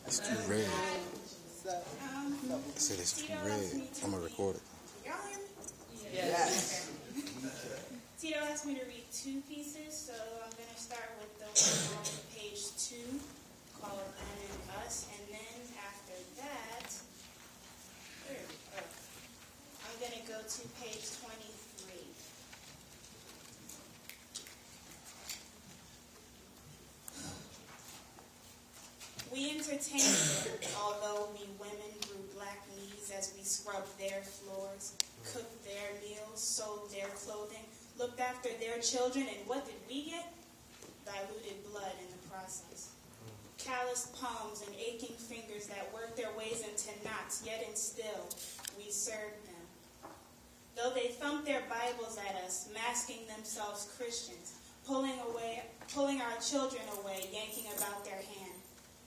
It's too red. I said it's too red. I'm going to record it. Y'all hear me? Yes. Tito asked me to read two pieces, so I'm going to start with the one on page 2 called Them and Us, and then after that, I'm going to go to page 23. We entertained them, although we women grew black knees as we scrubbed their floors, cooked their meals, sewed their clothing, looked after their children, and what did we get? Diluted blood in the process. Calloused palms and aching fingers that worked their ways into knots, yet and still, we served them. Though they thumped their Bibles at us, masking themselves Christians, pulling our children away, yanking about their hand.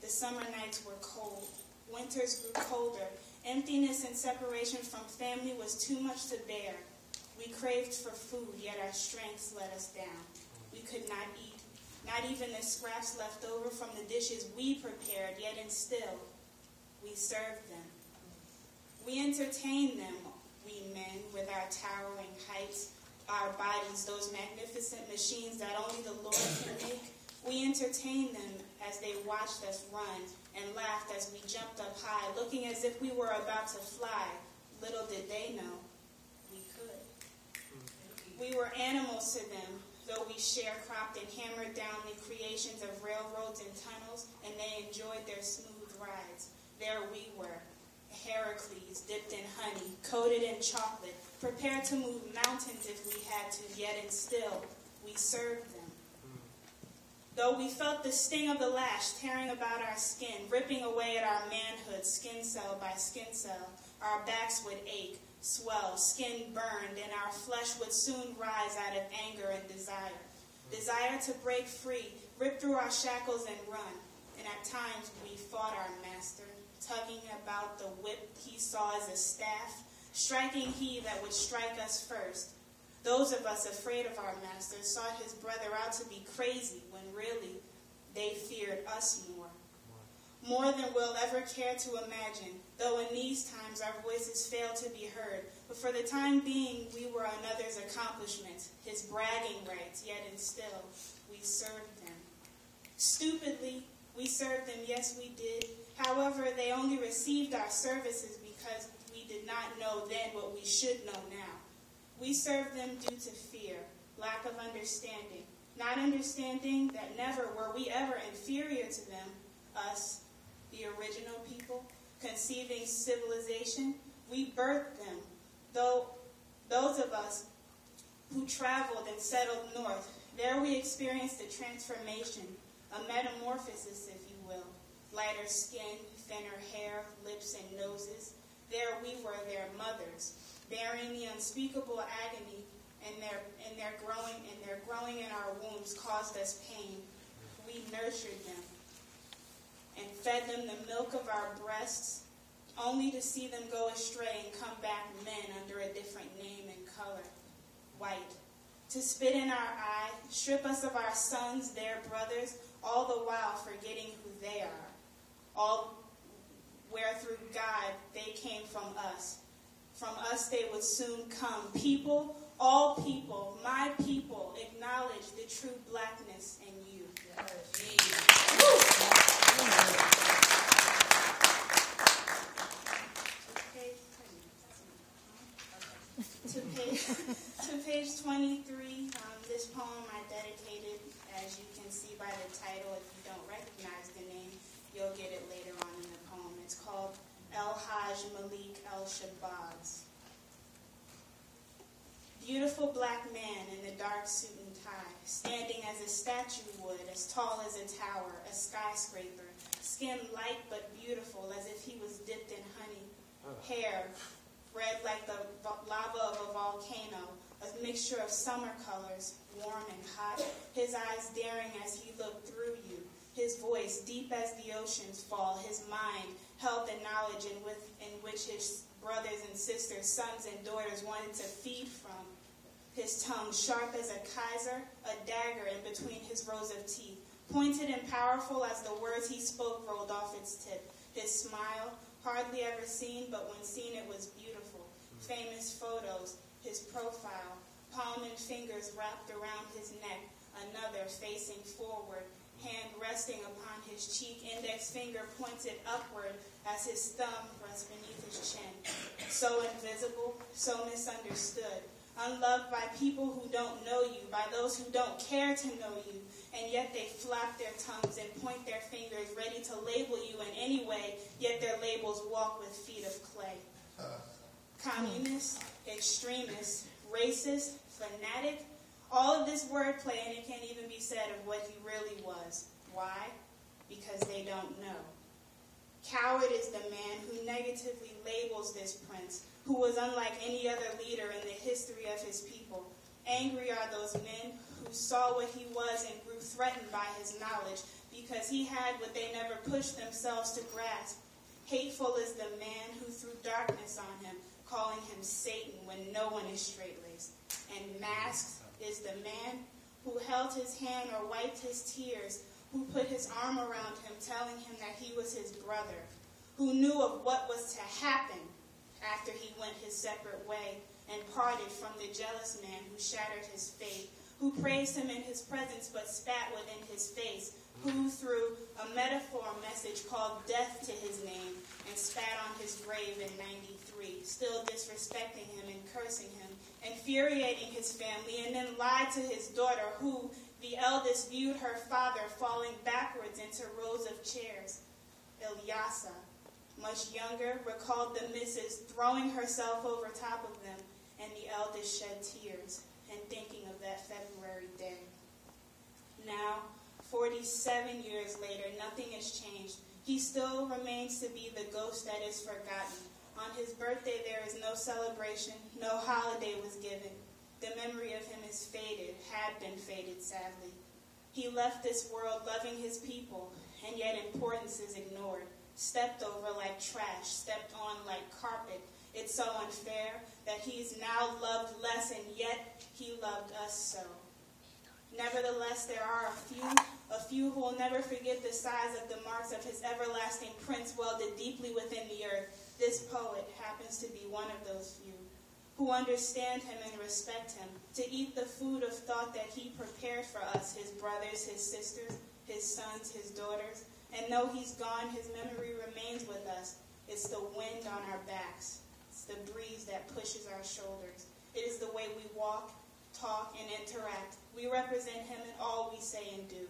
The summer nights were cold. Winters grew colder. Emptiness and separation from family was too much to bear. We craved for food, yet our strengths let us down. We could not eat, not even the scraps left over from the dishes we prepared, yet and still, we served them. We entertained them, we men, with our towering heights, our bodies, those magnificent machines that only the Lord can make. We entertained them as they watched us run and laughed as we jumped up high, looking as if we were about to fly. Little did they know we could. We were animals to them, though we sharecropped and hammered down the creations of railroads and tunnels, and they enjoyed their smooth rides. There we were, Heracles, dipped in honey, coated in chocolate, prepared to move mountains if we had to, yet and still, we served them. Though we felt the sting of the lash tearing about our skin, ripping away at our manhood, skin cell by skin cell, our backs would ache, swell, skin burned, and our flesh would soon rise out of anger and desire. Desire to break free, rip through our shackles and run. And at times we fought our master, tugging about the whip he saw as a staff, striking he that would strike us first. Those of us afraid of our master sought his brother out to be crazy when really they feared us more than we'll ever care to imagine, though in these times our voices fail to be heard. But for the time being, we were another's accomplishments, his bragging rights, yet and still we served them. Stupidly, we served them, yes we did. However, they only received our services because we did not know then what we should know now. We served them due to fear, lack of understanding, not understanding that never were we ever inferior to them, us, the original people, conceiving civilization. We birthed them, though those of us who traveled and settled north, there we experienced a transformation, a metamorphosis, if you will. Lighter skin, thinner hair, lips and noses. There we were their mothers, bearing the unspeakable agony, and their growing in our wombs caused us pain. We nurtured them and fed them the milk of our breasts, only to see them go astray and come back men under a different name and color, white. To spit in our eye, strip us of our sons, their brothers, all the while forgetting who they are. All where through God they came from us. From us they would soon come. People, all people, my people, acknowledge the true blackness in you. To page 23, this poem I dedicated, as you can see by the title. If you don't recognize the name, you'll get it later on in the poem. It's called El-Hajj Malik El-Shabazz. Beautiful black man in the dark suit and tie, standing as a statue would, as tall as a tower, a skyscraper, skin light but beautiful, as if he was dipped in honey, hair red like the lava of a volcano, a mixture of summer colors, warm and hot, his eyes daring as he looked through you, his voice deep as the oceans fall, his mind held the knowledge in which his brothers and sisters, sons and daughters wanted to feed from. His tongue sharp as a Kaiser, a dagger in between his rows of teeth, pointed and powerful as the words he spoke rolled off its tip. His smile, hardly ever seen, but when seen it was beautiful. Famous photos, his profile, palm and fingers wrapped around his neck, another facing forward, hand resting upon his cheek, index finger pointed upward as his thumb rests beneath his chin. So invisible, so misunderstood, unloved by people who don't know you, by those who don't care to know you, and yet they flap their tongues and point their fingers ready to label you in any way, yet their labels walk with feet of clay. Communist, extremist, racist, fanatic, all of this wordplay, and it can't even be said of what he really was. Why? Because they don't know. Coward is the man who negatively labels this prince, who was unlike any other leader in the history of his people. Angry are those men who saw what he was and grew threatened by his knowledge because he had what they never pushed themselves to grasp. Hateful is the man who threw darkness on him, calling him Satan when no one is straight-laced. And masked is the man who held his hand or wiped his tears, who put his arm around him, telling him that he was his brother, who knew of what was to happen after he went his separate way and parted from the jealous man who shattered his faith, who praised him in his presence but spat within his face, who threw a metaphor message called death to his name and spat on his grave in 93, still disrespecting him and cursing him, infuriating his family, and then lied to his daughter, who, the eldest, viewed her father falling backwards into rows of chairs. Ilyasa, much younger, recalled the missus throwing herself over top of them, and the eldest shed tears, and thinking of that February day. Now, 47 years later, nothing has changed. He still remains to be the ghost that is forgotten. On his birthday, there is no celebration, no holiday was given. The memory of him is faded, had been faded, sadly. He left this world loving his people, and yet importance is ignored, stepped over like trash, stepped on like carpet. It's so unfair that he's now loved less, and yet he loved us so. Nevertheless, there are a few who will never forget the size of the marks of his everlasting prince welded deeply within the earth. This poet happens to be one of those few who understand him and respect him, to eat the food of thought that he prepared for us, his brothers, his sisters, his sons, his daughters. And though he's gone, his memory remains with us. It's the wind on our backs. It's the breeze that pushes our shoulders. It is the way we walk, talk, and interact. We represent him in all we say and do.